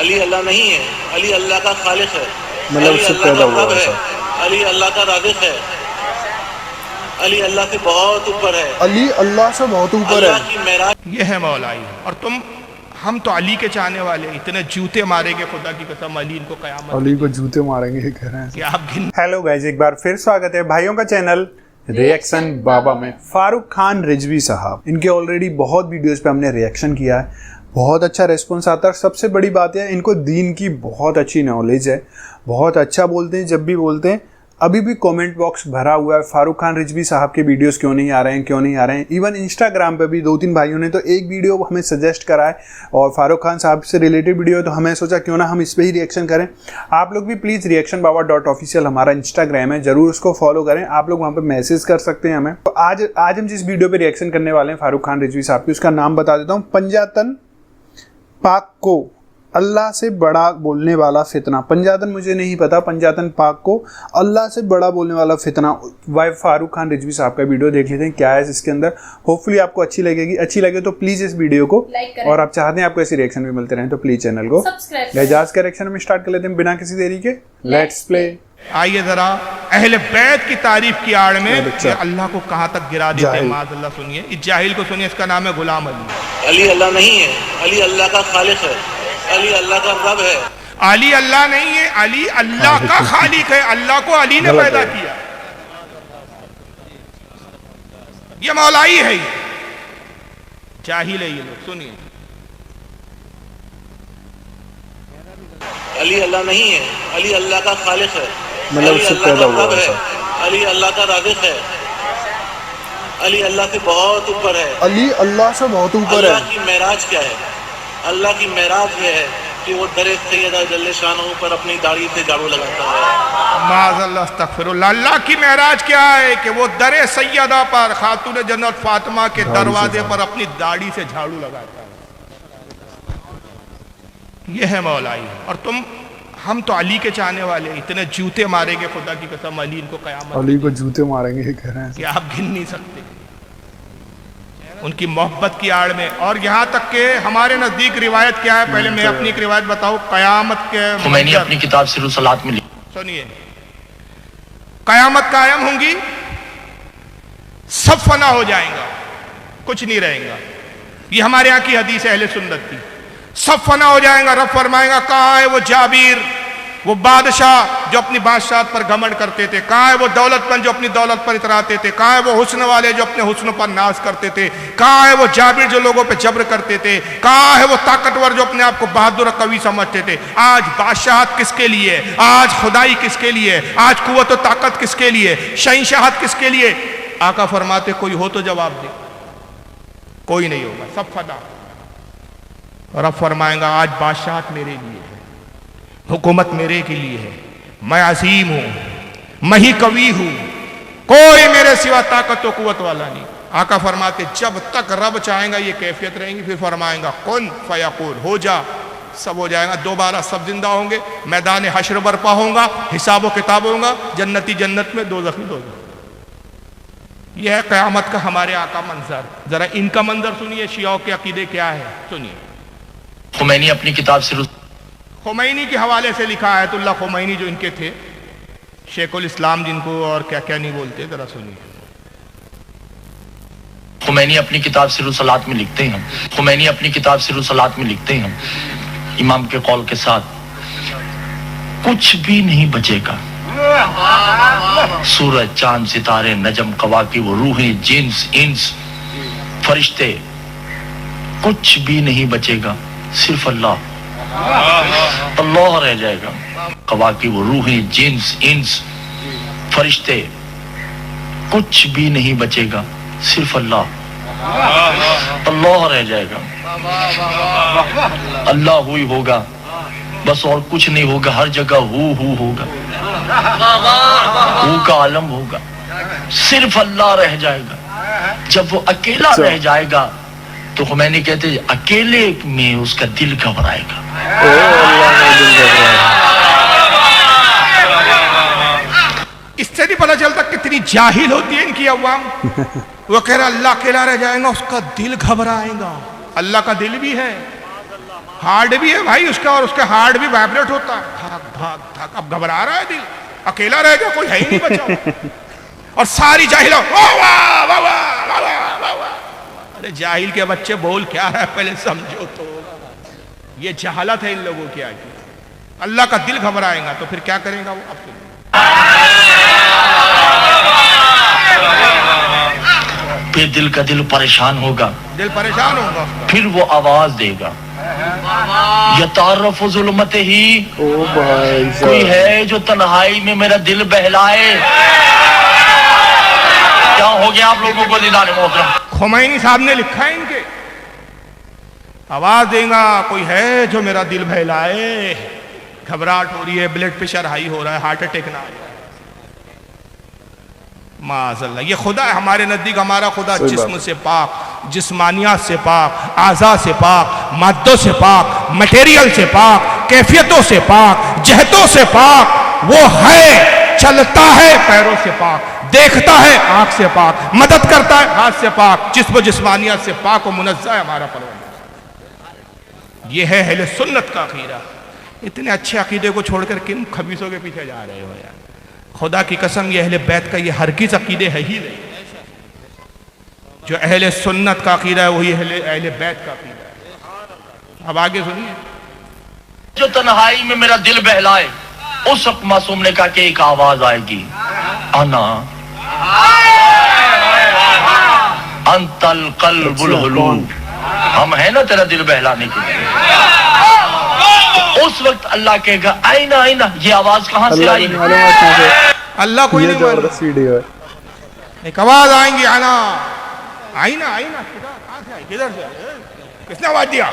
علی اللہ نہیں ہے، علی اللہ کا خالق ہے، مطلب اس سے پیدا ہوا رب ہے، علی اللہ کا رازق ہے، علی اللہ سے بہت اوپر ہے، علی اللہ سے بہت اوپر ہے. اللہ کی معراج. یہ ہے مولائی. اور ہم تو علی کے چاہنے والے ہیں. اتنے جوتے ماریں گے خدا کی قسم علی ان کو قیامت علی کو جوتے ماریں گے یہ کہہ رہے ہیں کہ آپ گن. ہیلو گائز، ایک بار پھر سواگت ہے بھائیوں کا چینل ریئیکشن بابا میں. فاروق خان رضوی صاحب، ان کے آلریڈی بہت ویڈیوز پہ ہم نے ریئیکشن کیا ہے، بہت اچھا ریسپانس آتا ہے. سب سے بڑی بات ہے ان کو دین کی بہت اچھی نالج ہے، بہت اچھا بولتے ہیں. جب بھی بولتے ہیں ابھی بھی کومنٹ باکس بھرا ہوا ہے، فاروق خان رضوی صاحب کے ویڈیوز کیوں نہیں آ رہے ہیں، کیوں نہیں آ رہے ہیں. ایون انسٹاگرام پہ بھی 2-3 بھائیوں نے تو ایک ویڈیو ہمیں سجیسٹ کرا ہے اور فاروق خان صاحب سے ریلیٹڈ ویڈیو ہے، تو ہمیں سوچا کیوں نہ ہم اس پہ ہی ریئیکشن کریں. آپ لوگ بھی پلیز ریئیکشن بابا .official ہمارا انسٹاگرام ہے، ضرور اس کو فالو کریں. آپ لوگ وہاں پہ میسیج کر سکتے ہیں ہمیں. تو آج ہم جس ویڈیو پہ ریئیکشن کرنے والے ہیں فاروق خان رضوی صاحب کی، اس کا نام بتا دیتا ہوں. پنجاتن پاک کو اللہ سے بڑا بولنے والا فتنہ. پنجاتن مجھے نہیں پتا، پنجاتن پاک کو اللہ سے بڑا بولنے والا فتنہ. وائی فاروق خان رضوی صاحب کا ویڈیو دیکھ لیتے ہیں کیا ہے اس کے اندر. ہوپ فلی آپ کو اچھی لگے گی. اچھی لگے تو پلیز اس ویڈیو کو لائک کریں، اور آپ چاہتے ہیں آپ کو ایسی ریئیکشن بھی ملتے رہیں تو پلیز چینل کو اعجاز کا ریئیکشن ہم اسٹارٹ کر لیتے ہیں بنا کسی دیری کے. لیٹس پلے. آئیے ذرا اہل بیت کی تعریف کی آڑ میں یہ اللہ کو کہاں تک گرا دیتے ہیں. معاذ اللہ. سنیے اس جاہل کو، سنیے، اس کا نام ہے غلام علی. علی اللہ نہیں ہے، علی اللہ کا خالق ہے، علی اللہ کا رب ہے. علی اللہ نہیں ہے، علی اللہ کا خالق ہے. اللہ کو علی نے پیدا کیا. یہ مولائی ہے، یہ جاہل ہے. یہ لوگ سنیے. علی اللہ نہیں ہے، علی اللہ کا خالق ہے، مطلب اس سے پیدا ہوا رب ہے، علی اللہ کا رازق ہے، علی اللہ سے بہت اوپر ہے. علی اللہ سے بہت اوپر ہے. اللہ کی معراج کیا ہے؟ اللہ کی معراج یہ ہے کہ وہ در سیدہ جل شانہ پر اپنی داڑھی سے جھاڑو لگاتا ہے. معاذ اللہ، استغفر اللہ. اللہ کی معراج کیا ہے کہ وہ در سیدہ پر، خاتون جنت فاطمہ کے دروازے پر اپنی داڑھی سے جھاڑو لگاتا ہے. یہ ہے مولائی. اور ہم تو علی کے چاہنے والے ہیں. اتنے جوتے ماریں گے خدا کی قسم علی ان کو قیامت علی کو جوتے ماریں گے یہ کہہ رہے ہیں کہ آپ گن نہیں سکتے ان کی محبت کی آڑ میں. اور یہاں تک کہ ہمارے نزدیک روایت کیا ہے، پہلے میں اپنی ایک روایت بتاؤں. قیامت کے میں نے اپنی کتاب سر الصلاۃ میں سنیے، قیامت قائم ہوں گی، سب فنا ہو جائیں گا، کچھ نہیں رہیں گا. یہ ہمارے یہاں کی حدیث اہل سنت کی. سب فنا ہو جائیں گا. رب فرمائیں گا کہاں ہے وہ جابر، وہ بادشاہ جو اپنی بادشاہت پر گھمنڈ کرتے تھے؟ کہاں ہے وہ دولت مند جو اپنی دولت پر اتراتے تھے؟ کہاں ہے وہ حسن والے جو اپنے حسن پر ناز کرتے تھے؟ کہاں ہے وہ جابر جو لوگوں پہ جبر کرتے تھے؟ کہاں ہے وہ طاقتور جو اپنے آپ کو بہادر و قوی سمجھتے تھے؟ آج بادشاہت کس کے لیے؟ آج خدائی کس کے لیے؟ آج قوت و طاقت کس کے لیے؟ شہنشاہت کس کے لیے؟ آقا فرماتے کوئی ہو تو جواب دے. کوئی نہیں ہوگا، سب فنا. رب فرمائیں گا آج بادشاہت میرے لیے ہے، حکومت میرے کے لیے ہے، میں عظیم ہوں، میں ہی قوی ہوں، کوئی میرے سوا طاقت و قوت والا نہیں. آقا فرماتے جب تک رب چاہیں گا یہ کیفیت رہیں گی. پھر فرمائیں گا کن فیقول، ہو جا، سب ہو جائے گا. دوبارہ سب زندہ ہوں گے، میدان حشر برپا ہوگا، حساب و کتاب ہوگا، جنتی جنت میں، دوزخی دوزخ. یہ ہے قیامت کا ہمارے آقا منظر. ذرا ان کا منظر سنیے. شیعوں کے عقیدے کیا ہے سنیے. خمینی اپنی کتاب سر خمینی کے حوالے سے لکھا ہے، آیت اللہ خمینی جو ان کے تھے، شیخ الاسلام جن کو اور کیا کیا نہیں بولتے. ذرا سنیے. خمینی اپنی کتاب سر الصلاۃ میں لکھتے ہیں، خمینی اپنی کتاب سر الصلاۃ میں لکھتے ہیں امام کے قول کے ساتھ کچھ بھی نہیں بچے گا. سورج، چاند، ستارے، نجم، کواکب، روحیں، جنس، انس، فرشتے، کچھ بھی نہیں بچے گا، صرف اللہ. اللہ رہ جائے گا. کواکب، روحیں، جنس، انس، فرشتے، کچھ بھی نہیں بچے گا، صرف اللہ. اللہ رہ جائے گا. اللہ ہوئی ہوگا بس، اور کچھ نہیں ہوگا. ہر جگہ ہو ہوگا، ہو کا عالم ہوگا. صرف اللہ رہ جائے گا. جب وہ اکیلا رہ جائے گا تو خمینی کہتے ہیں اکیلے میں اس کا دل گھبرائے گا. اس سے نہیں پتہ چلتا کتنی جاہل ہوتی ہے ان کی عوام. وہ کہہ رہا اللہ اکیلا رہ جائے گا، اس کا دل گھبرائے گا. اللہ کا دل بھی ہے، ہارٹ بھی ہے بھائی اس کا, اور اس کا ہارٹ بھی وائبریٹ ہوتا ہے, دھاک دھاک دھاک. اب گھبرا رہا ہے دل, اکیلا رہ گیا, کوئی ہے ہی نہیں بچا. اور ساری جاہل, ارے جاہل کے بچے بول کیا ہے پہلے سمجھو تو. یہ جہالت ہے ان لوگوں کی آج. اللہ کا دل گھبرائے گا تو پھر کیا کرے گا وہ اب سے. پھر دل کا دل پریشان ہوگا, دل پریشان ہوگا, پھر وہ آواز دے گا, یتعرف ظلمت ہی, او بھائی کوئی ہے جو تنہائی میں میرا دل بہلائے. کیا ہو گیا آپ لوگوں کو دیدار محترم؟ خمینی صاحب نے لکھا ہے ان کے, آواز دے گا کوئی ہے جو میرا دل بہلائے. گھبراہٹ ہو رہی ہے, بلڈ پریشر ہائی ہو رہا ہے, ہارٹ اٹیک نہ آ جائے. معاذ اللہ, یہ خدا ہے ہمارے نزدیک. ہمارا خدا جسم سے پاک, جسمانیات سے پاک, اعضاء سے پاک, مادوں سے پاک, مٹیریل سے پاک, کیفیتوں سے پاک, جہتوں سے پاک. وہ ہے, چلتا ہے پیروں سے پاک, دیکھتا ہے آنکھ سے پاک, مدد کرتا ہے ہاتھ سے پاک, جسم و جسمانیات سے پاک و منزہ ہے ہمارا پروردگار. یہ ہے اہل سنت کا عقیدہ. اتنے اچھے عقیدے کو چھوڑ کر کن خبیثوں کے پیچھے جا رہے ہو یار؟ خدا کی قسم یہ اہل بیت کا یہ ہرگز عقیدے ہے ہی نہیں. جو اہل سنت کا عقیدہ ہے وہی اہل بیت کا عقیدہ ہے. اب آگے سنیے. جو تنہائی میں میرا دل بہلائے. اس وقت معصوم نے کہا کہ ایک آواز آئے گی, انا انت القلب الحلول, ہم ہیں نا تیرا دل بہلانے کے لیے. اس وقت اللہ کہے گا آئینہ آئینہ. یہ آواز کہاں سے آئی؟ اللہ کوئی نہیں معلوم. ایک آواز آئیں گی, آنا آئینہ آئینہ. کدھر سے, کس نے آواز دیا؟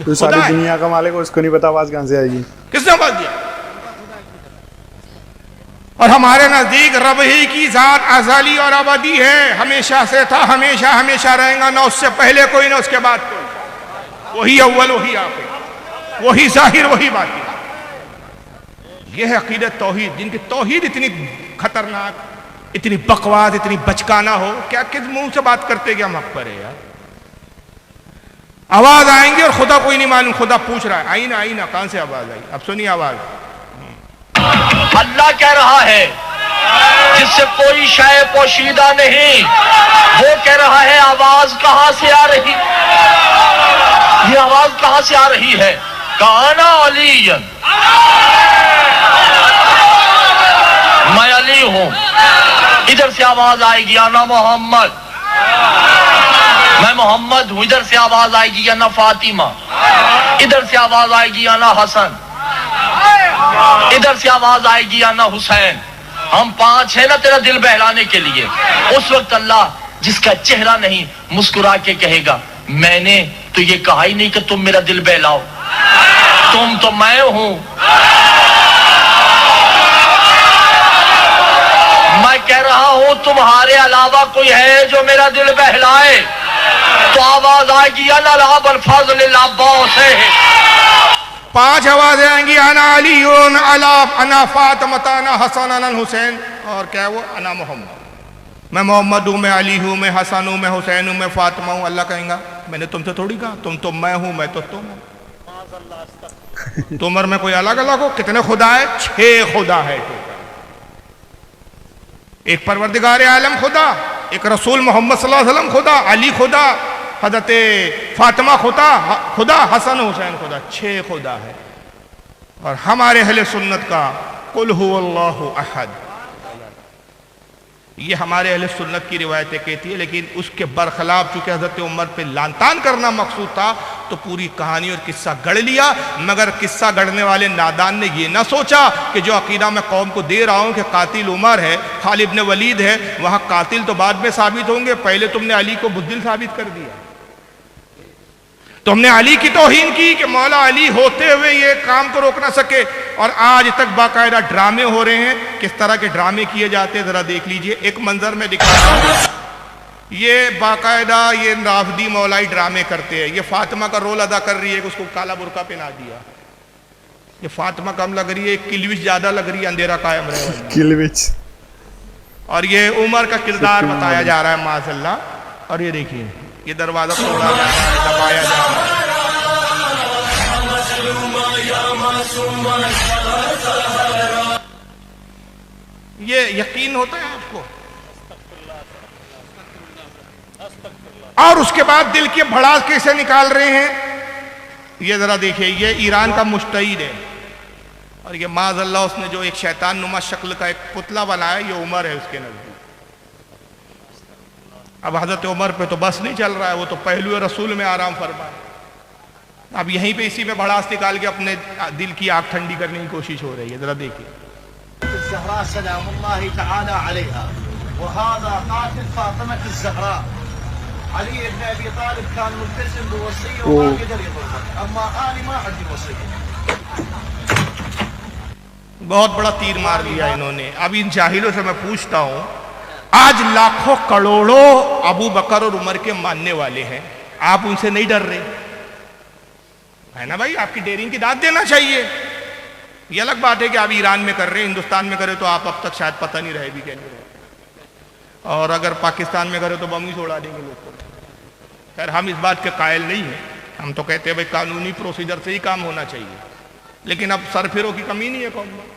تو ساری دنیا کا مالک, اس کو نہیں پتا آواز کہاں سے آئے گی. کس نے آواز دیا؟ اور ہمارے نزدیک رب ہی کی ذات ازلی اور ابدی ہے, ہمیشہ سے تھا, ہمیشہ ہمیشہ رہے گا. نہ اس سے پہلے کوئی نہ اس کے بعد کوئی. وہی اول وہی آخر, وہی ظاہر وہی باطن. یہ ہے عقیدت توحید, جن کی توحید اتنی خطرناک, اتنی بکواس, اتنی بچکانہ ہو. کیا کس منہ سے بات کرتے کہ ہم حق پر ہے یار؟ آواز آئیں گی اور خدا کوئی نہیں معلوم. خدا پوچھ رہا ہے آئینہ آئینہ, کہاں سے آواز آئی؟ اب سنیے آواز. اللہ کہہ رہا ہے جس سے کوئی شے پوشیدہ نہیں, وہ کہہ رہا ہے آواز کہاں سے آ رہی, یہ آواز کہاں سے آ رہی ہے؟ کانا علی, میں علی ہوں. ادھر سے آواز آئے گی انا محمد, میں محمد ہوں. ادھر سے آواز آئے گی انا فاطمہ, ادھر سے آواز آئے گی انا حسن, ادھر سے آواز آئے گی انا حسین. ہم پانچ ہیں نا تیرا دل بہلانے کے لیے. اس وقت اللہ جس کا چہرہ نہیں مسکرا کے کہے گا میں نے تو یہ کہا ہی نہیں کہ تم میرا دل بہلاؤ, تم تو میں ہوں. میں کہہ رہا ہوں تمہارے علاوہ کوئی ہے جو میرا دل بہلائے. تو آواز آئے گی انا الاب الفضل العباس ہے. پانچ آوازیں آئیں گی, انا علی, انا فاطمہ, انا حسن, انا حسین. اور کیا ہے وہ؟ انا محمد, میں محمد ہوں, میں علی ہوں, میں حسن ہوں, میں حسین ہوں, میں فاطمہ ہوں. اللہ کہیں گا میں نے تم سے تھوڑی کہا, تم تو میں ہوں, میں تو تم ہوں. تم اور میں کوئی الگ الگ ہو؟ کتنے خدا ہے؟ 6 خدا ہے. ایک پروردگار عالم خدا, ایک رسول محمد صلی اللہ علیہ وسلم خدا, علی خدا, حضرت فاطمہ خدا, حسن حسین خدا. 6 خدا ہے. اور ہمارے اہل سنت کا قل هو اللہ احد, یہ ہمارے اہل سنت کی روایتیں کہتی ہے. لیکن اس کے برخلاف چونکہ حضرت عمر پہ لعن طعن کرنا مقصود تھا تو پوری کہانی اور قصہ گڑھ لیا. مگر قصہ گڑھنے والے نادان نے یہ نہ سوچا کہ جو عقیدہ میں قوم کو دے رہا ہوں کہ قاتل عمر ہے, خالد بن ولید ہے, وہاں قاتل تو بعد میں ثابت ہوں گے. پہلے تم نے علی کو بزدل ثابت کر دیا. تم نے علی کی توہین کی کہ مولا علی ہوتے ہوئے یہ کام کو روک نہ سکے. اور آج تک باقاعدہ ڈرامے ہو رہے ہیں. کس طرح کے ڈرامے کیے جاتے ہیں ذرا دیکھ لیجئے. ایک منظر میں دکھاتا ہوں. یہ باقاعدہ یہ رافضی مولائی ڈرامے کرتے ہیں. یہ فاطمہ کا رول ادا کر رہی ہے کہ اس کو کالا برقع پہنا دیا. یہ فاطمہ کم لگ رہی ہے, کلوچ زیادہ لگ رہی ہے, اندھیرا قائم رہے گا. کلوچ. اور یہ عمر کا کردار بتایا جا رہا ہے معاذ اللہ. اور یہ دیکھیے یہ دروازہ توڑا جا رہا ہے, دبایا جا رہا ہے. یہ یقین ہوتا ہے آپ کو؟ اور اس کے بعد دل کی بھڑاس کیسے نکال رہے ہیں یہ ذرا دیکھیے. یہ ایران کا مجتہد ہے اور یہ معاذ اللہ اس نے جو ایک شیطان نما شکل کا ایک پتلا بنایا یہ عمر ہے اس کے نزدیک. اب حضرت عمر پہ تو بس نہیں چل رہا ہے, وہ تو پہلو رسول میں آرام فرما ہے. اب یہیں پہ اسی میں بھڑاس نکال کے اپنے دل کی آگ ٹھنڈی کرنے کی کوشش ہو رہی ہے. ذرا دیکھیے. الزهراء سلام الله تعالى عليها وهذا قاتل فاطمة الزهراء علي بن ابي طالب كان ملتزم بوصيه وما قدر يضربه اما انا ما عندي وصيه. بہت بڑا تیر مار دیا انہوں نے. اب ان جاہلوں سے میں پوچھتا ہوں, آج لاکھوں کروڑوں ابو بکر اور عمر کے ماننے والے ہیں, آپ ان سے نہیں ڈر رہے ہے نا بھائی؟ آپ کی ڈیرنگ کی داد دینا چاہیے. یہ الگ بات ہے کہ آپ ایران میں کر رہے ہیں, ہندوستان میں کرے تو آپ اب تک شاید پتہ نہیں رہے بھی کہ نہیں رہے, اور اگر پاکستان میں کرے تو بم ہی چھوڑا دیں گے لوگ کو. خیر ہم اس بات کے قائل نہیں ہیں, ہم تو کہتے ہیں بھائی قانونی پروسیجر سے ہی کام ہونا چاہیے, لیکن اب سرفروں کی کمی نہیں ہے قوم میں.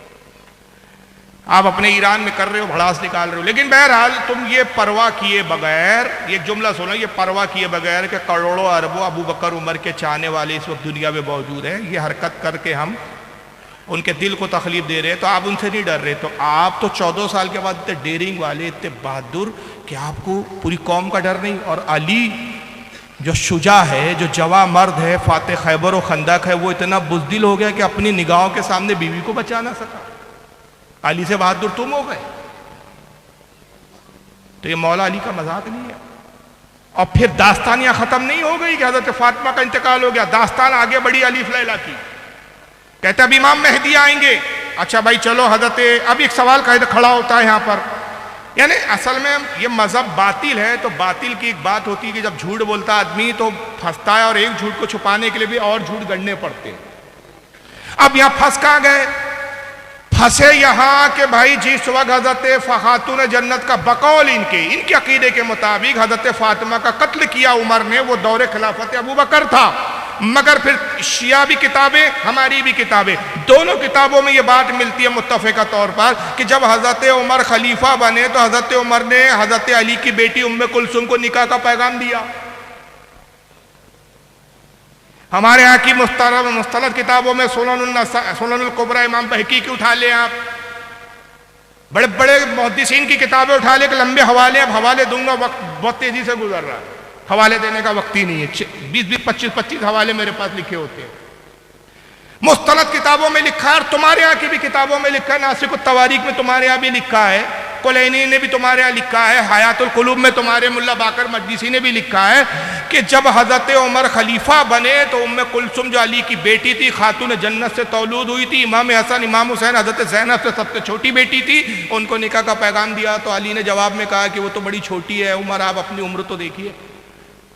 آپ اپنے ایران میں کر رہے ہو, بھڑاس نکال رہے ہو, لیکن بہرحال تم یہ پرواہ کیے بغیر, ایک جملہ سنو, یہ پرواہ کیے بغیر کہ کروڑوں اربوں ابو بکر عمر کے چاہنے والے اس وقت دنیا میں موجود ہیں, یہ حرکت کر کے ہم ان کے دل کو تکلیف دے رہے ہیں, تو آپ ان سے نہیں ڈر رہے. تو آپ تو 14 سال کے بعد اتنے ڈیرنگ والے, اتنے بہادر کہ آپ کو پوری قوم کا ڈر نہیں. اور علی جو شجاع ہے, جو جواں مرد ہے, فاتح خیبر و خندق ہے, وہ اتنا بزدل ہو گیا کہ اپنی نگاہوں کے سامنے بیوی کو بچا نہ سکا. علی سے بہادر تم ہو گئے. تو یہ مولا علی کا مذاق نہیں ہے. اور پھر داستانیاں ختم نہیں ہو گئی کہ حضرت فاطمہ کا انتقال ہو گیا, داستان آگے بڑی الف لیلا کی. کہتے اب امام مہدی آئیں گے. اچھا بھائی چلو, حضرت اب ایک سوال کھڑا ہوتا ہے یہاں پر, یعنی اصل میں یہ مذہب باطل ہے, تو باطل کی ایک بات ہوتی ہے کہ جب جھوٹ بولتا آدمی تو پھنستا ہے, اور ایک جھوٹ کو چھپانے کے لیے بھی اور جھوٹ گڑنے پڑتے ہیں. اب یہاں پھنس کہاں گئے؟ پھنسے یہاں کہ بھائی جس وقت حضرت خاتون جنت کا بقول ان کے عقیدے کے مطابق حضرت فاطمہ کا قتل کیا عمر نے, وہ دور خلافت ابو بکر تھا. مگر پھر شیعہ بھی کتابیں, ہماری بھی کتابیں, دونوں کتابوں میں یہ بات ملتی ہے متفقہ طور پر کہ جب حضرت عمر خلیفہ بنے تو حضرت عمر نے حضرت علی کی بیٹی ام کلثوم کو نکاح کا پیغام دیا. ہمارے یہاں کی مستند کتابوں میں سنن الکبریٰ امام بہقی کی اٹھا لیں, آپ بڑے بڑے محدثین کی کتابیں اٹھا لیں کہ لمبے حوالے, اب حوالے دوں گا, وقت بہت تیزی سے گزر رہا ہے, حوالے دینے کا وقت ہی نہیں ہے. 20-25 حوالے میرے پاس لکھے ہوتے ہیں. مستند کتابوں میں لکھا ہے, اور تمہارے یہاں کی بھی کتابوں میں لکھا ہے, ناسک التواریخ میں تمہارے یہاں بھی لکھا ہے, کلینی نے بھی تمہارے یہاں لکھا ہے, حیات القلوب میں تمہارے ملا باقر مجلسی نے بھی لکھا ہے کہ جب حضرت عمر خلیفہ بنے تو ام کلثوم جو علی کی بیٹی تھی, خاتون جنت سے تولود ہوئی تھی, امام حسن امام حسین حضرت زینب سے سب سے چھوٹی بیٹی تھی, ان کو نکاح کا پیغام دیا. تو علی نے جواب میں کہا کہ وہ تو بڑی چھوٹی ہے, عمر آپ اپنی عمر تو دیکھیے.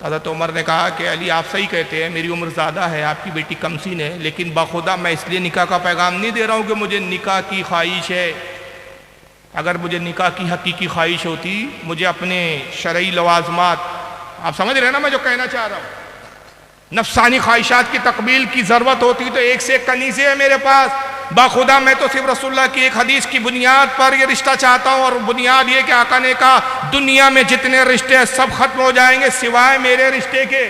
حضرت عمر نے کہا کہ علی آپ صحیح کہتے ہیں, میری عمر زیادہ ہے, آپ کی بیٹی کم سین ہے, لیکن بخدا میں اس لیے نکاح کا پیغام نہیں دے رہا ہوں کہ مجھے نکاح کی خواہش ہے. اگر مجھے نکاح کی حقیقی خواہش ہوتی, مجھے اپنے شرعی لوازمات, آپ سمجھ رہے ہیں نا میں جو کہنا چاہ رہا ہوں, نفسانی خواہشات کی تقبیل کی ضرورت ہوتی تو ایک سے ایک کنیزیں ہیں میرے پاس. باخدا میں تو صرف رسول اللہ کی ایک حدیث کی بنیاد پر یہ رشتہ چاہتا ہوں, اور بنیاد یہ کہ آقا نے کہا دنیا میں جتنے رشتے ہیں سب ختم ہو جائیں گے سوائے میرے رشتے کے.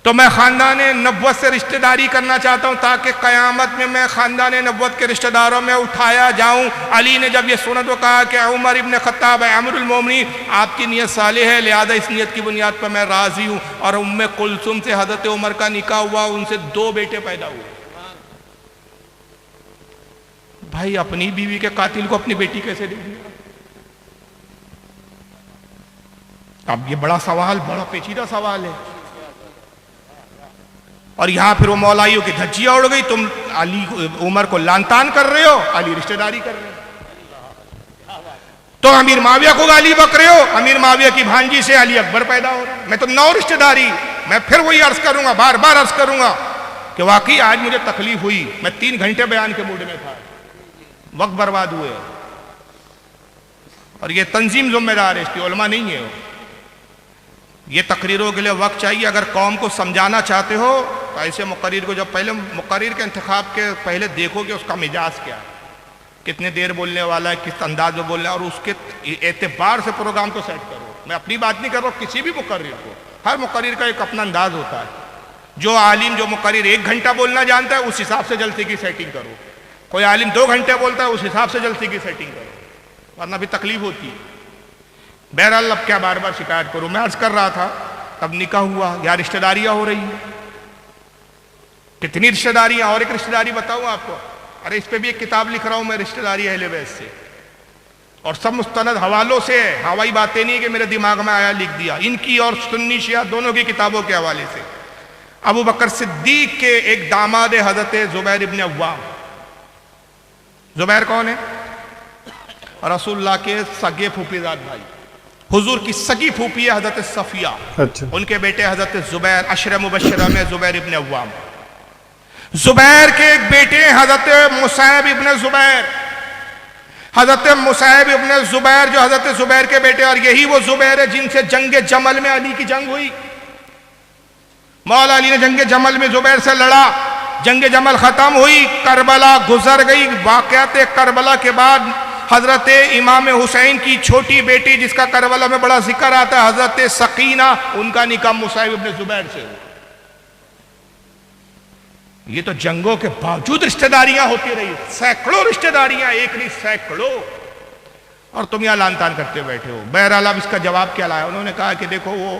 تو میں خاندان نبوت سے رشتہ داری کرنا چاہتا ہوں تاکہ قیامت میں میں خاندان نبوت کے رشتہ داروں میں اٹھایا جاؤں. علی نے جب یہ سنا تو کہا کہ عمر ابن خطاب امیر المومنین, آپ کی نیت صالح ہے, لہذا اس نیت کی بنیاد پر میں راضی ہوں. اور ام کلثوم سے حضرت عمر کا نکاح ہوا, ان سے 2 بیٹے پیدا ہوئے. بھائی اپنی بیوی کے قاتل کو اپنی بیٹی کیسے دے دیا؟ اب یہ بڑا سوال, بڑا پیچیدہ سوال ہے. اور یہاں پھر وہ مولائیوں کی دھجیاں اڑ گئی, تم علی عمر کو لان تان کر رہے ہو, علی رشتہ داری کر رہے ہو. تو امیر معاویہ کو گالی بک رہے ہو, امیر معاویہ کی بھانجی سے علی اکبر پیدا ہو رہا ہے. میں تو 9 رشتہ داری, میں پھر وہی عرض کروں گا, بار بار عرض کروں گا کہ واقعی آج مجھے تکلیف ہوئی. میں 3 گھنٹے بیان کے موڈ میں تھا, وقت برباد ہوئے, اور یہ تنظیم ذمہ دار ہے, اس کی علماء نہیں ہے. یہ تقریروں کے لیے وقت چاہیے. اگر قوم کو سمجھانا چاہتے ہو تو ایسے مقرر کو جب پہلے مقرر کے انتخاب کے پہلے دیکھو کہ اس کا مزاج کیا ہے، کتنے دیر بولنے والا ہے، کس انداز میں بولنا ہے، اور اس کے اعتبار سے پروگرام کو سیٹ کرو. میں اپنی بات نہیں کر رہا ہوں، کسی بھی مقرر کو، ہر مقرر کا ایک اپنا انداز ہوتا ہے. جو عالم جو مقرر 1 گھنٹہ بولنا جانتا ہے اس حساب سے جلسے کی سیٹنگ کرو. کوئی عالم 2 گھنٹے بولتا ہے اس حساب سے جلسے کی سیٹنگ کرو، ورنہ بھی تکلیف ہوتی ہے. بہرحال اب کیا بار بار شکایت کروں. میں عرض کر رہا تھا اب نکاح ہوا یا رشتہ داریاں ہو رہی ہیں. کتنی رشتہ داریاں. اور ایک رشتہ داری بتاؤں آپ کو، ارے اس پہ بھی ایک کتاب لکھ رہا ہوں میں، رشتہ داری اہل بیت سے، اور سب مستند حوالوں سے ہے، ہوائی باتیں نہیں کہ میرے دماغ میں آیا لکھ دیا. ان کی اور سنی شیعہ دونوں کی کتابوں کے حوالے سے. ابو بکر صدیق کے ایک داماد حضرت زبیر ابن عوام. زبیر کون ہے؟ رسول اللہ کے سگے پھوپھی زاد بھائی. حضور کی سگی پھوپھی ہے حضرت صفیہ. اچھا. ان کے بیٹے حضرت زبیر، عشرہ مبشرہ میں زبیر ابن عوام. زبیر کے ایک بیٹے حضرت مصعب ابن زبیر. حضرت مصعب ابن زبیر جو حضرت زبیر کے بیٹے، اور یہی وہ زبیر ہے جن سے جنگ جمل میں علی کی جنگ ہوئی. مولا علی نے جنگ جمل میں زبیر سے لڑا، جنگ جمل ختم ہوئی، کربلا گزر گئی. واقعات کربلا کے بعد حضرت امام حسین کی چھوٹی بیٹی جس کا کربلا میں بڑا ذکر آتا ہے، حضرت سقینہ، ان کا نکاح مصعب ابن زبیر سے ہوا. یہ تو جنگوں کے باوجود رشتہ داریاں ہوتی رہی، سینکڑوں رشتہ داریاں، ایک نہیں سینکڑوں، اور تم یہاں لان تان کرتے بیٹھے ہو. بہرحال اب اس کا جواب کیا لایا؟ انہوں نے کہا کہ دیکھو وہ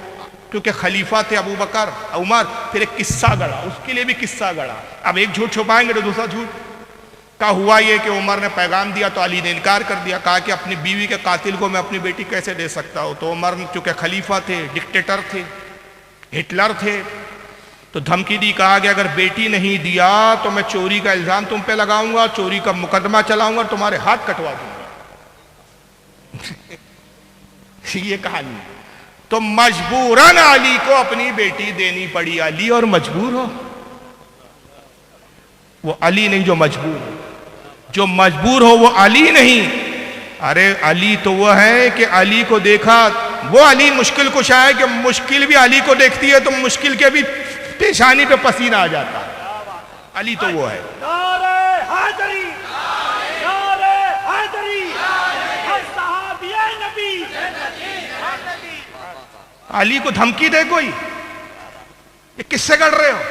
کیونکہ خلیفہ تھے ابو بکر عمر، پھر ایک قصہ گڑا، اس کے لیے بھی قصہ گڑا. اب ایک جھوٹ چھپائیں گے تو دوسرا جھوٹ. کہا ہوا یہ کہ عمر نے پیغام دیا تو علی نے انکار کر دیا. کہا کہ اپنی بیوی کے قاتل کو میں اپنی بیٹی کیسے دے سکتا ہوں؟ تو عمر چونکہ خلیفہ تھے، ڈکٹیٹر تھے، ہٹلر تھے، تو دھمکی دی. کہا کہ اگر بیٹی نہیں دیا تو میں چوری کا الزام تم پہ لگاؤں گا، چوری کا مقدمہ چلاؤں گا، تمہارے ہاتھ کٹوا دوں گا. یہ کہانی. تو مجبوراً علی کو اپنی بیٹی دینی پڑی. علی اور مجبور ہو، وہ علی نہیں جو مجبور ہو. جو مجبور ہو وہ علی نہیں. ارے علی تو وہ ہے کہ علی کو دیکھا، وہ علی مشکل کشا ہے کہ مشکل بھی علی کو دیکھتی ہے تو مشکل کے بھی پیشانی پہ پسینہ آ جاتا. علی تو وہ ہے. نعرہ حیدری، نعرہ حیدری، صحابی نبی. علی کو دھمکی دے کوئی؟ یہ کس سے گڑ رہے ہو؟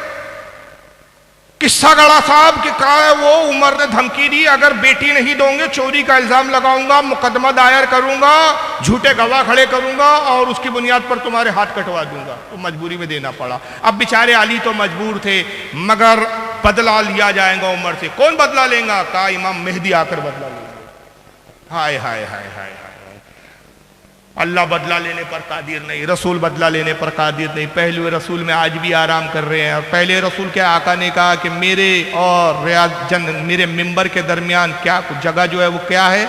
قصہ گڑا صاحب کہ کہا ہے وہ عمر نے دھمکی دی، اگر بیٹی نہیں دوں گے چوری کا الزام لگاؤں گا، مقدمہ دائر کروں گا، جھوٹے گواہ کھڑے کروں گا، اور اس کی بنیاد پر تمہارے ہاتھ کٹوا دوں گا. تو مجبوری میں دینا پڑا. اب بیچارے علی تو مجبور تھے، مگر بدلہ لیا جائے گا عمر سے. کون بدلہ لیں گا؟ کہا امام مہدی آ کر بدلہ لیں گے. ہائے ہائے ہائے ہائے. اللہ بدلہ لینے پر قادر نہیں، رسول بدلہ لینے پر قادر نہیں. پہلو رسول میں آج بھی آرام کر رہے ہیں. اور پہلے رسول کے آقا نے کہا کہ میرے اور میرے ممبر کے درمیان کیا جگہ جو ہے وہ کیا ہے؟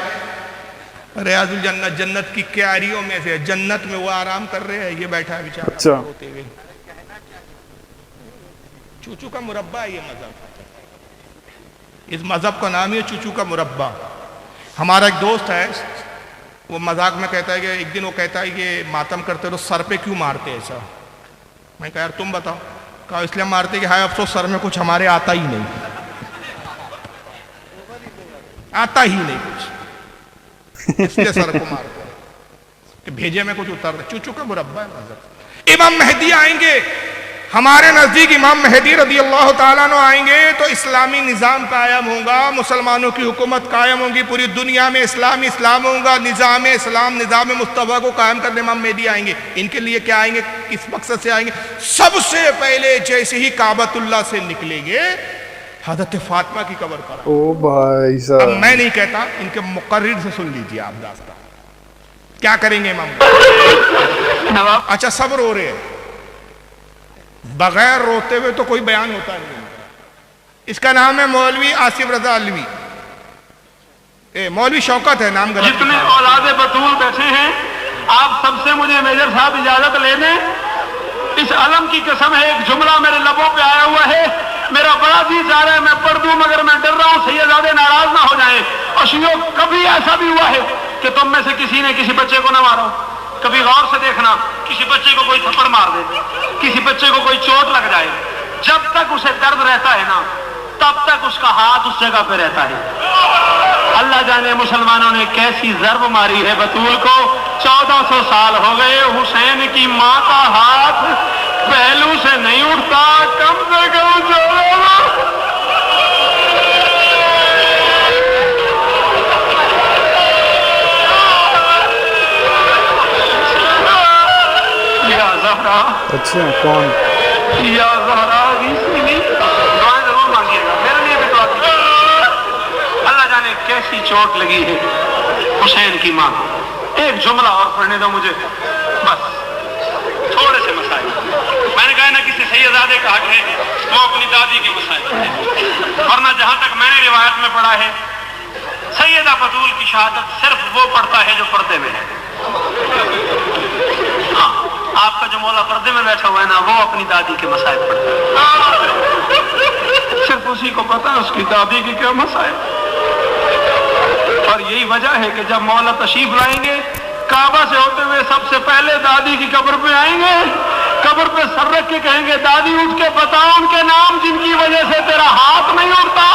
ریاض الجنت، جنت کی کیاریوں میں سے. جنت میں وہ آرام کر رہے ہیں، یہ بیٹھا ہے بیچارہ ہوتے ہوئے. چوچو کا مربع ہے یہ مذہب. اس مذہب کا نام ہے چوچو کا مربع. ہمارا ایک دوست ہے، وہ مذاق میں کہتا ہے کہ ایک دن وہ کہتا ہے کہ ماتم کرتے تو سر پہ کیوں مارتے ایسا؟ میں کہا یار تم بتاؤ. کہا اس لیے مارتے کہ ہائے افسوس سر میں کچھ ہمارے آتا ہی نہیں، آتا ہی نہیں کچھ، اس لیے سر کو مارتے کہ بھیجے میں کچھ اتر دے. چوچو کا مربع ہے مذہب. امام مہدی آئیں گے ہمارے نزدیک. امام مہدی رضی اللہ تعالیٰ عنہ آئیں گے تو اسلامی نظام قائم ہوگا، مسلمانوں کی حکومت قائم ہوگی، پوری دنیا میں اسلام ہوگا. نظام اسلام، نظام مصطفیٰ کو قائم کرنے امام مہدی آئیں گے. ان کے لیے کیا آئیں گے؟ کس مقصد سے آئیں گے؟ سب سے پہلے جیسے ہی کعبۃ اللہ سے نکلیں گے حضرت فاطمہ کی قبر پر. او بھائی صاحب، اب میں نہیں کہتا، ان کے مقرر سے سن لیجیے آپ داستان کیا کریں گے امام. اچھا سب رو رہے ہیں، بغیر روتے ہوئے تو کوئی بیان ہوتا نہیں. اس کا نام ہے مولوی آصف رضا علوی. مولوی شوکت ہے، نام غلط. جتنے اولاد بطول بیٹھے ہیں آپ سب سے مجھے میجر صاحب اجازت لے دیں. اس علم کی قسم ہے، ایک جملہ میرے لبوں پہ آیا ہوا ہے، میرا بڑا جی چاہ رہا ہے میں پڑھ دوں، مگر میں ڈر رہا ہوں سیدزادے ناراض نہ ہو جائیں. اور شیعوں کبھی ایسا بھی ہوا ہے کہ تم میں سے کسی نے کسی بچے کو نہ مارا؟ کبھی غور سے دیکھنا، کسی بچے کو کوئی تھپڑ مار دے، کسی بچے کو کوئی چوٹ لگ جائے، جب تک اسے درد رہتا ہے نا تب تک اس کا ہاتھ اس جگہ پہ رہتا ہے. اللہ جانے مسلمانوں نے کیسی ضرب ماری ہے بطول کو. 1400 سال ہو گئے حسین کی ماں کا ہاتھ پہلو سے نہیں اٹھتا. کم سے کم یا زہرا. اچھا کون؟ یا زہرا دعائیں ضرور مانگیے گا, میرے لیے بھی دعا کیجیے. اللہ جانے کیسی چوٹ لگی ہے حسین کی ماں کو. ایک جملہ اور پڑھنے دو مجھے بس, تھوڑے سے مسائل. میں نے کہا نا کسی سیدزادے کا حق ہے وہ اپنی دادی کے مسائل پڑھے, ورنہ جہاں تک میں نے روایت میں پڑھا ہے سیدہ بطول کی شہادت صرف وہ پڑھتا ہے جو پردے میں ہے. ہاں, آپ کا جو مولا پردے میں بیٹھا ہوا ہے نا وہ اپنی دادی کے مسائل پڑھتا ہے. صرف اسی کو پتا ہے اس کی دادی کی کیا مسائل. اور یہی وجہ ہے کہ جب مولا تشریف لائیں گے کعبہ سے ہوتے ہوئے سب سے پہلے دادی کی قبر پہ آئیں گے, قبر پہ سر رکھ کے کہیں گے دادی اٹھ کے بتا ان کے نام جن کی وجہ سے تیرا ہاتھ نہیں اٹھتا.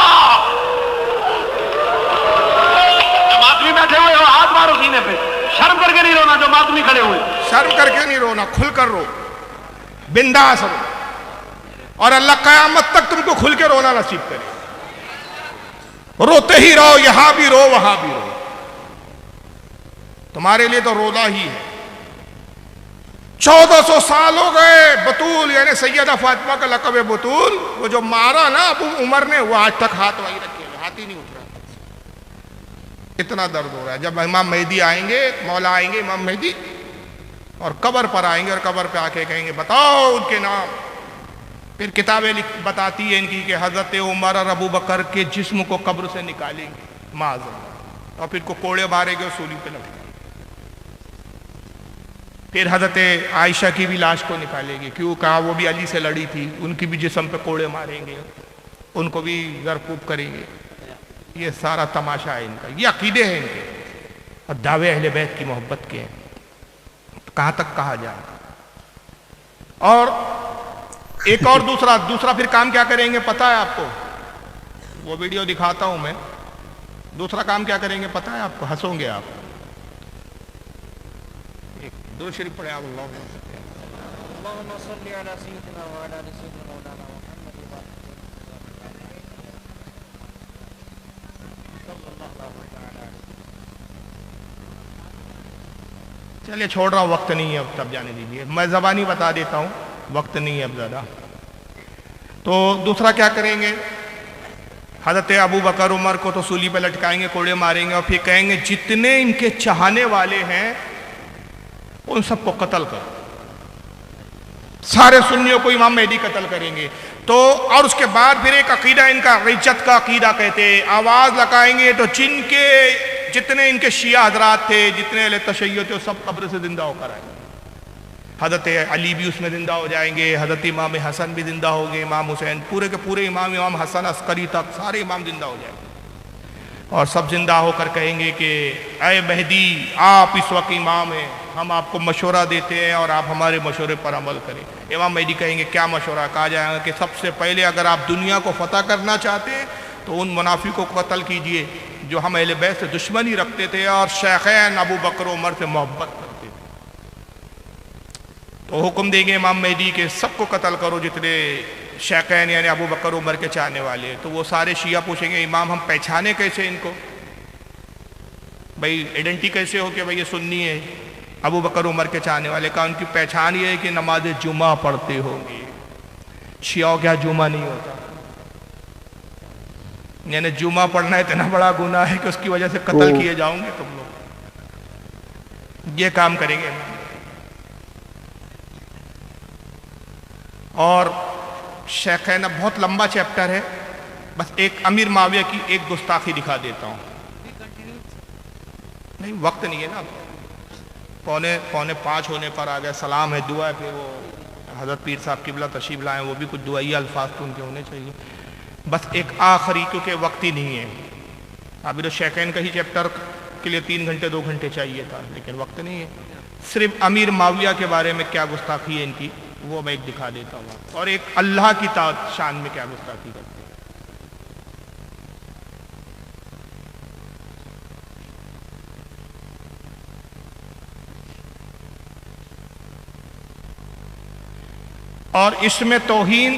جو ماتمی بیٹھے ہوئے ہو ہاتھ مارو سینے پہ. شرم کر کے نہیں رونا جو ماتمی کھڑے ہوئے. شرم کر کے نہیں رونا, کھل کر رو, بنداس رو, اور اللہ قیامت تک تم کو کھل کے رونا نصیب کرے. روتے ہی رہو, یہاں بھی رو وہاں بھی رو, تمہارے لیے تو رونا ہی ہے. 1400 سال ہو گئے بطول یعنی سیدہ فاطمہ کا لقب ہے بطول, وہ جو مارا نا ابو عمر نے وہ آج تک ہاتھ وہی رکھے, ہاتھ ہی نہیں اٹھ رہا. اتنا درد ہو رہا ہے. جب امام مہدی آئیں گے, مولا آئیں گے امام مہدی, اور قبر پر آئیں گے اور قبر پہ آ کے کہیں گے بتاؤ ان کے نام. پھر کتابیں بتاتی ہیں ان کی کہ حضرت عمر اور ابو بکر کے جسم کو قبر سے نکالیں گے معاذ, اور پھر کو کوڑے ماریں گے اور سولی پہ لٹکیں گے. پھر حضرت عائشہ کی بھی لاش کو نکالیں گے, کیوں کہا وہ بھی علی سے لڑی تھی, ان کی بھی جسم پہ کوڑے ماریں گے, ان کو بھی زرکوب کریں گے. یہ سارا تماشا ہے ان کا, یہ عقیدے ہیں ان کے, اور دعوے اہل بیت کی محبت کے ہیں. کہاں تک کہا جائے. اور ایک اور دوسرا پھر کام کیا کریں گے پتہ ہے آپ کو, وہ ویڈیو دکھاتا ہوں میں. دوسرا کام کیا کریں گے پتہ ہے آپ کو, ہنسوں گے آپ. ایک درود شریف پڑھیں آپ. اللہم صلی علی سیدنا وعلی آل سیدنا مولانا محمد چلیے چھوڑ رہا ہوں, وقت نہیں ہے اب, تب جانے دیجیے. میں زبانی بتا دیتا ہوں, وقت نہیں ہے اب زیادہ. تو دوسرا کیا کریں گے, حضرت ابو بکر عمر کو تو سولی پہ لٹکائیں گے, کوڑے ماریں گے, اور پھر کہیں گے جتنے ان کے چاہنے والے ہیں ان سب کو قتل کرو. سارے سنیوں کو امام مہدی قتل کریں گے. تو اور اس کے بعد پھر ایک عقیدہ ان کا رجت کا عقیدہ کہتے ہیں, آواز لگائیں گے تو جن کے جتنے ان کے شیعہ حضرات تھے, جتنے اہل تشیع تھے, وہ سب قبر سے زندہ ہو کر آئیں گے. حضرت علی بھی اس میں زندہ ہو جائیں گے, حضرت امام حسن بھی زندہ ہوں گے, امام حسین, پورے کے پورے امام حسن عسکری تک سارے امام زندہ ہو جائیں گے. اور سب زندہ ہو کر کہیں گے کہ اے مہدی آپ اس وقت امام ہیں, ہم آپ کو مشورہ دیتے ہیں اور آپ ہمارے مشورے پر عمل کریں. امام مہدی کہیں گے کیا مشورہ. کہا جائے گا کہ سب سے پہلے اگر آپ دنیا کو فتح کرنا چاہتے ہیں تو ان منافقوں کو قتل کیجئے جو ہم اہل بیت سے دشمنی رکھتے تھے اور شیخین ابو بکر عمر سے محبت کرتے تھے. تو حکم دیں گے امام مہدی کہ سب کو قتل کرو جتنے شیخین یعنی ابو بکر عمر کے چاہنے والے ہیں. تو وہ سارے شیعہ پوچھیں گے امام ہم پہچانے کیسے ان کو, بھئی ایڈنٹی کیسے ہو کہ بھئی یہ سنی ہے ابو بکر عمر کے چاہنے والے. کا ان کی پہچان یہ ہے کہ نماز جمعہ پڑھتے ہوں گے. شیعوں کیا جمعہ نہیں ہوتا, یعنی جمعہ پڑھنا اتنا بڑا گناہ ہے کہ اس کی وجہ سے قتل کیے جاؤں گے تم لوگ. یہ کام کریں گے. اور شیخین بہت لمبا چیپٹر ہے, بس ایک امیر معاویہ کی ایک گستاخی دکھا دیتا ہوں. نہیں وقت نہیں ہے نا, پونے 5 ہونے پر آ گیا. سلام ہے, دعا ہے, پھر وہ حضرت پیر صاحب قبلہ تشریف لائیں, وہ بھی کچھ دعائیہ الفاظ تو ان کے ہونے چاہیے. بس ایک آخری, کیونکہ وقت ہی نہیں ہے. عابر الشیخین کا ہی چیپٹر کے لیے 3 گھنٹے 2 گھنٹے چاہیے تھا, لیکن وقت نہیں ہے. صرف امیر معاویہ کے بارے میں کیا گستاخی ہے ان کی وہ میں ایک دکھا دیتا ہوں آپ کو، اور ایک اللہ کی شان میں کیا گستاخی کرتے ہیں۔ اور اس میں توہین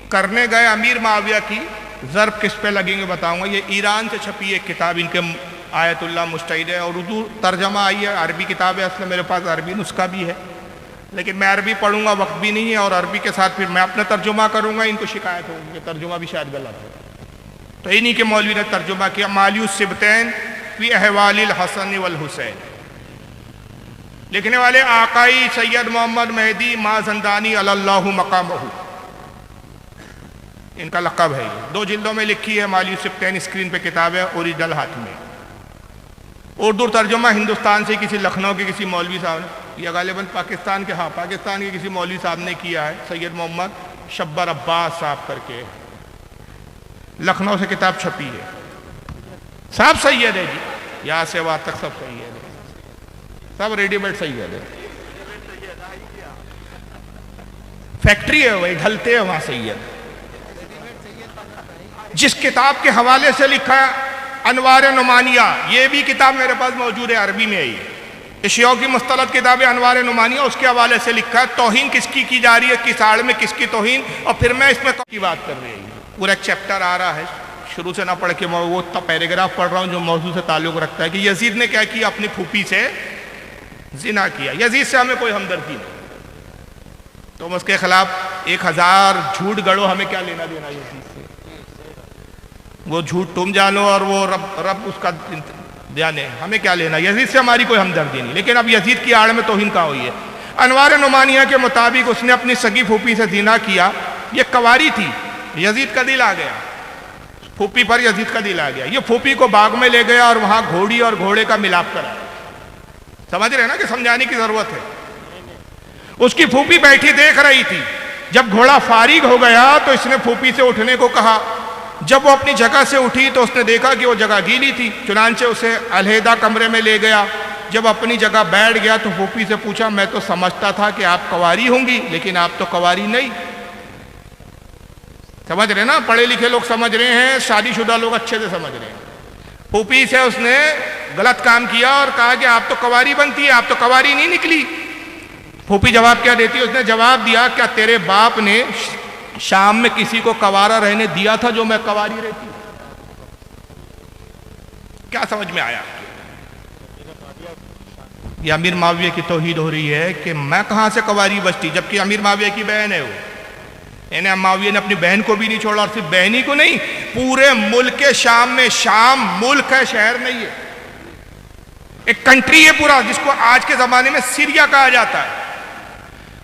کرنے گئے امیر معاویہ کی ضرب کس پہ لگیں گے بتاؤں گا۔ یہ ایران سے چھپی ایک کتاب ان کے آیت اللہ مجتہد ہے، اور اردو ترجمہ آئی ہے، عربی کتاب ہے، اصل میرے پاس عربی نسخہ بھی ہے، لیکن میں عربی پڑھوں گا، وقت بھی نہیں ہے، اور عربی کے ساتھ پھر میں اپنا ترجمہ کروں گا، ان کو شکایت ہوگی کہ ترجمہ بھی شاید غلط ہے۔ تو انہی کے مولوی نے ترجمہ کیا، مالی السبتین فی احوال الحسن والحسین، لکھنے والے آقائی سید محمد مہدی مازندانی علی اللہ مقامہ، ان کا لقب ہے، یہ 2 جلدوں میں لکھی ہے مالی السبتین، اسکرین پہ کتاب ہے، اوریجنل ہاتھ میں۔ اردو ترجمہ ہندوستان سے کسی لکھنؤ کے کسی مولوی صاحب نے، یہ غالباً پاکستان کے کسی مولوی صاحب نے کیا ہے، سید محمد شبر عباس صاحب کر کے، لکھنؤ سے کتاب چھپی ہے، سب سید ہے جی، یہاں سے وہاں تک سب سید ہے، سب ریڈی میڈ سید ہے، فیکٹری ہے وہی، ڈھلتے ہیں وہاں سید۔ جس کتاب کے حوالے سے لکھا ہے انوار نعمانیہ، یہ بھی کتاب میرے پاس موجود ہے، عربی میں ہے، شیعوں کی مستند کتاب ہے انوار نعمانیہ، اس کے حوالے سے لکھا ہے توہین کس کی جا رہی ہے، کس آڑ میں کس کی توہین، اور پھر میں اس میں کی بات کر رہی ہوں، پورا ایک چیپٹر آ رہا ہے، شروع سے نہ پڑھ کے میں وہ پیراگراف پڑھ رہا ہوں جو موضوع سے تعلق رکھتا ہے کہ یزید نے کیا کیا، اپنی پھوپھی سے زنا کیا۔ یزید سے ہمیں کوئی ہمدردی نہیں، تم اس کے خلاف 1000 جھوٹ گڑو، ہمیں کیا لینا دینا یزید سے، وہ جھوٹ تم جانو اور وہ رب اس کا جانے، ہمیں کیا لینا، یزید سے ہماری کوئی ہمدردی نہیں۔ لیکن اب یزید کی آڑ میں توہین کہاں ہوئی ہے؟ انوار نعمانیہ کے مطابق اس نے اپنی سگی پھوپھی سے زنا کیا، یہ کواری تھی، یزید کا دل آ گیا، پھوپھی پر یزید کا دل آ گیا، یہ پھوپھی کو باغ میں لے گیا اور وہاں گھوڑی اور گھوڑے کا ملاپ کرا۔ سمجھ رہے نا کہ سمجھانے کی ضرورت ہے؟ اس کی پھوپھی بیٹھی دیکھ رہی تھی، جب گھوڑا فارغ ہو گیا تو اس نے پھوپھی سے اٹھنے کو کہا، جب وہ اپنی جگہ سے اٹھی تو اس نے دیکھا کہ وہ جگہ گیلی تھی، چنانچہ اسے علیحدہ کمرے میں لے گیا، جب اپنی جگہ بیٹھ گیا تو پھوپھی سے پوچھا، میں تو سمجھتا تھا کہ آپ کواری ہوں گی، لیکن آپ تو کواری نہیں۔ سمجھ رہے نا، پڑھے لکھے لوگ سمجھ رہے ہیں، شادی شدہ لوگ اچھے سے سمجھ رہے ہیں۔ پھوپھی سے اس نے غلط کام کیا اور کہا کہ آپ تو کواری بنتی ہے، آپ تو کواری نہیں نکلی۔ پھوپھی جواب کیا دیتی ہے؟ اس نے جواب دیا، کیا تیرے باپ نے شام میں کسی کو کوارا رہنے دیا تھا جو میں کواری رہتی؟ کیا سمجھ میں آیا؟ یہ امیر معاویہ کی توحید ہو رہی ہے کہ میں کہاں سے کواری بچتی، جبکہ امیر معاویہ کی بہن ہے وہ، یعنی معاویہ نے اپنی بہن کو بھی نہیں چھوڑا، اور صرف بہنی کو نہیں، پورے ملک شام میں، شام ملک ہے، شہر نہیں ہے، ایک کنٹری ہے پورا، جس کو آج کے زمانے میں سیریا کہا جاتا ہے۔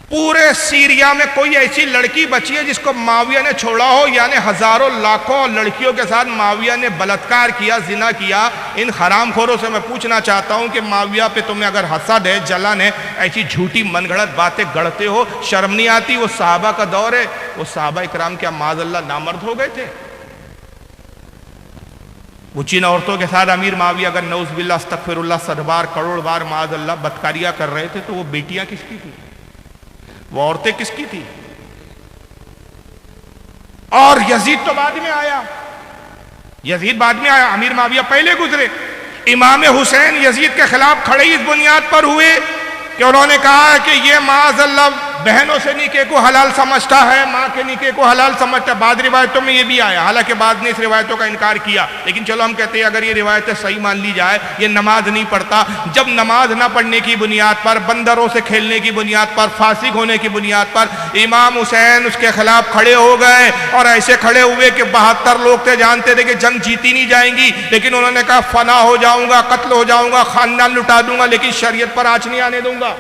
پورے سیریا میں کوئی ایسی لڑکی بچی ہے جس کو معاویہ نے چھوڑا ہو، یعنی ہزاروں لاکھوں لڑکیوں کے ساتھ معاویہ نے بلاత్కాر کیا، زنا کیا۔ ان حرام خوروں سے میں پوچھنا چاہتا ہوں کہ معاویہ پہ تمہیں اگر حسد ہے، جلن ہے، ایسی جھوٹی من گھڑت باتیں گڑھتے ہو، شرم نہیں آتی؟ وہ صحابہ کا دور ہے، وہ صحابہ اکرام کیا معاذ اللہ نامرد ہو گئے تھے؟ وہ جن عورتوں کے ساتھ امیر معاویہ اگر نعوذ باللہ استغفر اللہ 100 بار کروڑ بار معاذ اللہ بدکاریاں کر رہے تھے، تو وہ بیٹیاں کس کی تھی؟ وہ عورتیں کس کی تھی؟ اور یزید تو بعد میں آیا، یزید بعد میں آیا، امیر معاویہ پہلے گزرے۔ امام حسین یزید کے خلاف کھڑے اس بنیاد پر ہوئے کہ انہوں نے کہا کہ یہ معاذ اللہ بہنوں سے نکاح کو حلال سمجھتا ہے، ماں کے نکاح کو حلال سمجھتا ہے۔ بعد روایتوں میں یہ بھی آیا، حالانکہ بعد نے اس روایتوں کا انکار کیا، لیکن چلو ہم کہتے ہیں اگر یہ روایتیں صحیح مان لی جائے، یہ نماز نہیں پڑھتا۔ جب نماز نہ پڑھنے کی بنیاد پر، بندروں سے کھیلنے کی بنیاد پر، فاسق ہونے کی بنیاد پر امام حسین اس کے خلاف کھڑے ہو گئے، اور ایسے کھڑے ہوئے کہ 72 لوگ تھے، جانتے تھے کہ جنگ جیتی نہیں جائیں گی، لیکن انہوں نے کہا فنا ہو جاؤں گا، قتل ہو جاؤں گا، خاندان لٹا دوں گا، لیکن شریعت پر آنچ نہیں آنے دوں گا۔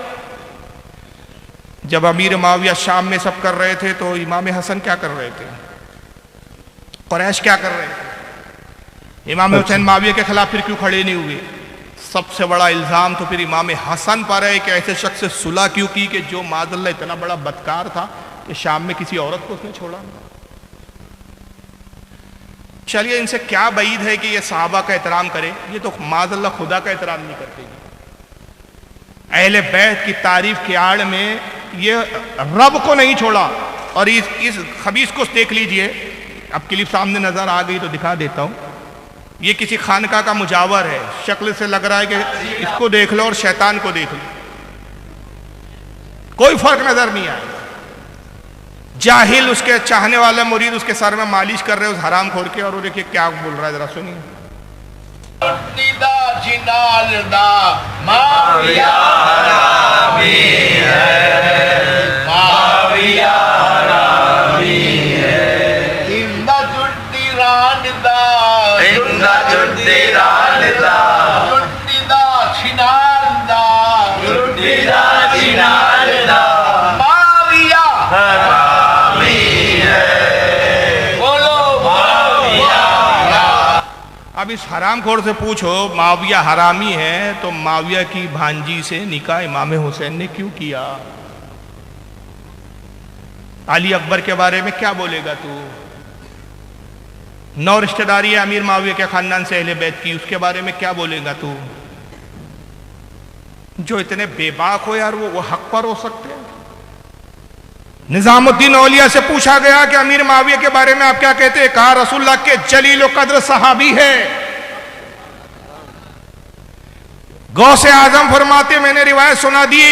جب امیر معاویہ شام میں سب کر رہے تھے تو امام حسن کیا کر رہے تھے؟ قریش کیا کر رہے تھے؟ امام حسین معاویہ کے خلاف پھر کیوں کھڑے نہیں ہوئے؟ سب سے بڑا الزام تو پھر امام حسن پر ہے کہ ایسے شخص سے صلح کیوں کی کہ جو معاذ اللہ اتنا بڑا بدکار تھا کہ شام میں کسی عورت کو اس نے چھوڑا۔ چلیے ان سے کیا بعید ہے کہ یہ صحابہ کا احترام کرے، یہ تو معاذ اللہ خدا کا احترام نہیں کرتے۔ اہل بیت کی تعریف کی آڑ میں یہ رب کو نہیں چھوڑا. اور اس خبیث کو دیکھ لیجئے, اب کلپ سامنے نظر آ گئی تو دکھا دیتا ہوں. یہ کسی خانقاہ کا مجاور ہے, شکل سے لگ رہا ہے کہ اس کو دیکھ لو اور شیطان کو دیکھ لو, کوئی فرق نظر نہیں آئے. جاہل اس کے چاہنے والا مرید اس کے سر میں مالش کر رہے اس حرام خور کے, اور وہ دیکھیے کیا بول رہا ہے, ذرا سنیے. اب اس حرام خور سے پوچھو معاویہ حرامی ہے تو معاویہ کی بھانجی سے نکاح امام حسین نے کیوں کیا؟ علی اکبر کے بارے میں کیا بولے گا تو؟ 9 رشتہ داری ہے امیر معاویہ کے خاندان سے اہل بیت کی, اس کے بارے میں کیا بولے گا تو؟ جو اتنے بے باک ہو یار, وہ حق پر ہو سکتے ہیں؟ نظام الدین اولیاء سے پوچھا گیا کہ امیر معاویہ کے بارے میں آپ کیا کہتے ہیں؟ کہا رسول اللہ کے جلیل و قدر صحابی ہے. غوث اعظم فرماتے میں نے روایت سنا دی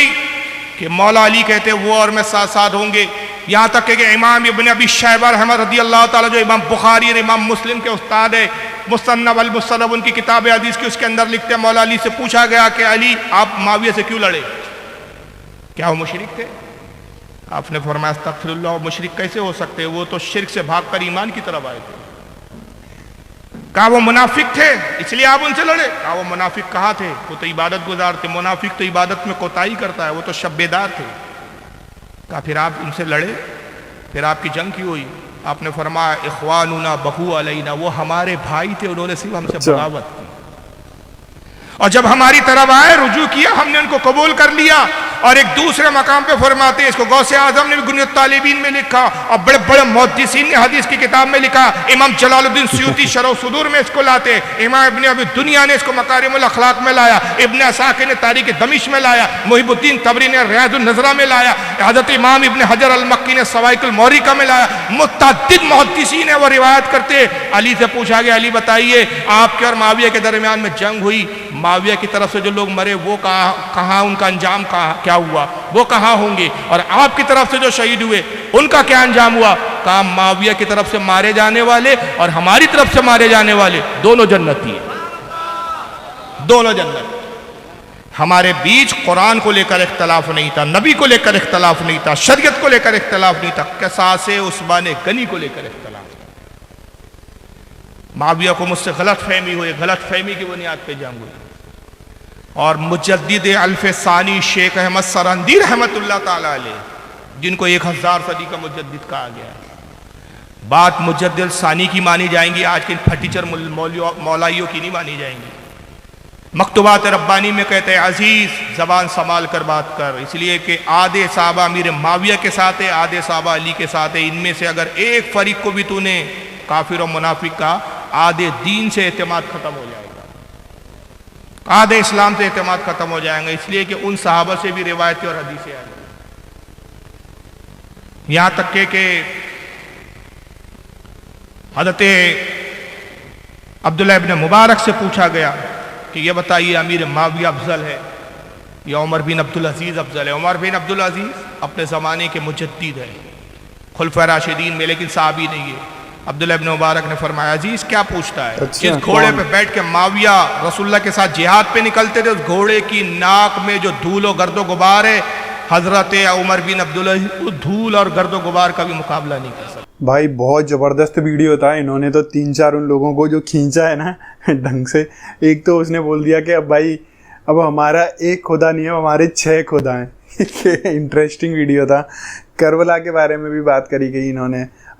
کہ مولا علی کہتے وہ اور میں ساتھ ساتھ ہوں گے, یہاں تک کہ امام ابن ابی شیبہ رحمہ رضی اللہ تعالیٰ جو امام بخاری اور امام مسلم کے استاد ہے, مصنف المصنف ان کی کتاب حدیث کی, اس کے اندر لکھتے ہیں مولا علی سے پوچھا گیا کہ علی آپ معاویہ سے کیوں لڑے, کیا وہ مشرک تھے؟ آپ نے فرمایا استغفر اللہ, وہ مشرک کیسے ہو سکتے, وہ تو شرک سے بھاگ کر ایمان کی طرف آئے تھے. کہا وہ منافق تھے اس لیے آپ ان سے لڑے؟ کہا وہ منافق کہاں تھے, وہ تو عبادت گزار تھے, منافق تو عبادت میں کوتاہی کرتا ہے, وہ تو شب بیدار تھے. کہا پھر آپ ان سے لڑے, پھر آپ کی جنگ کیوں ہوئی؟ آپ نے فرمایا اخواننا بغوا علینا, وہ ہمارے بھائی تھے, انہوں نے صرف ہم سے بغاوت کی, اور جب ہماری طرف آئے رجوع کیا ہم نے ان کو قبول کر لیا. اور ایک دوسرے مقام پہ فرماتے ہیں, اس کو غوث اعظم نے بھی غنیۃ الطالبین میں لکھا, اور بڑے بڑے محدثین نے حدیث کی کتاب میں لکھا, امام جلال الدین سیوطی شرح الصدور میں اس کو لاتے, امام ابن ابی دنیا نے اس کو مکارم الاخلاق میں لایا, ابن عساکر نے تاریخ دمشق میں لایا, محب الدین طبری نے ریاض النظرہ میں لایا, حضرت امام ابن حجر المکی نے سوائق الموریکہ میں لایا. متعدد محدثین ہیں وہ روایت کرتے. علی سے پوچھا گیا علی بتائیے آپ کے اور معاویہ کے درمیان میں جنگ ہوئی, معاویہ کی طرف سے جو لوگ مرے وہ کہاں, ان کا انجام کیا ہوا, وہ کہاں ہوں گے, اور آپ کی طرف سے جو شہید ہوئے ان کا کیا انجام ہوا؟ کہا معاویہ کی طرف سے مارے جانے والے اور ہماری طرف سے مارے جانے والے دونوں جنتی ہیں, دونوں جنت. ہمارے بیچ قرآن کو لے کر اختلاف نہیں تھا, نبی کو لے کر اختلاف نہیں تھا, شریعت کو لے کر اختلاف نہیں تھا, قصاص عثمان غنی کو لے کر اختلاف تھا. معاویہ کو مجھ سے غلط فہمی ہوئی, غلط فہمی کی بنیاد پہ جنگ ہوئی, اور مجدد الف ثانی شیخ احمد سرندی رحمت اللہ تعالی علیہ, جن کو 1000 صدی کا مجدد کہا گیا ہے, بات مجدد ثانی کی مانی جائیں گی, آج کے پھٹیچر مولائیوں کی نہیں مانی جائیں گی. مکتوبات ربانی میں کہتے ہیں عزیز زبان سنبھال کر بات کر, اس لیے کہ آدھے صحابہ امیر معاویہ کے ساتھ ہے, آدھے صحابہ علی کے ساتھ ہے, ان میں سے اگر ایک فریق کو بھی تو نے کافر و منافق کہا, آدھے دین سے اعتماد ختم ہو جائے گا, آدھے اسلام سے اعتماد ختم ہو جائیں گا. اس لیے کہ ان صحابہ سے بھی روایتیں اور حدیثیں آ گئی, یہاں تک کہ حضرت عبداللہ ابن مبارک سے پوچھا گیا کہ یہ بتائیے امیر معاویہ افضل ہے یا عمر بن عبدالعزیز افضل ہے؟ عمر بن عبدالعزیز اپنے زمانے کے مجدد ہے خلفائے راشدین میں, لیکن صحابی نہیں ہے. عبداللہ ابن مبارک نے فرمایا عزیز کیا پوچھتا ہے, جس گھوڑے پہ بیٹھ کے معاویہ رسول اللہ کے ساتھ جہاد پہ نکلتے تھے, اس گھوڑے کی ناک میں جو دھول و گرد و غبار ہے, حضرت عمر بن عبدالعزیز دھول اور گرد و غبار کا بھی مقابلہ نہیں کر سکتے. بھائی بہت زبردست ویڈیو تھا, انہوں نے تو 3-4 ان لوگوں کو جو کھینچا ہے نا ڈھنگ سے. ایک تو اس نے بول دیا کہ اب بھائی اب ہمارا ایک خدا نہیں ہے, ہمارے 6 خدا ہیں. انٹرسٹنگ ویڈیو تھا. کربلا کے بارے میں بھی بات کری گئی انہوں نے,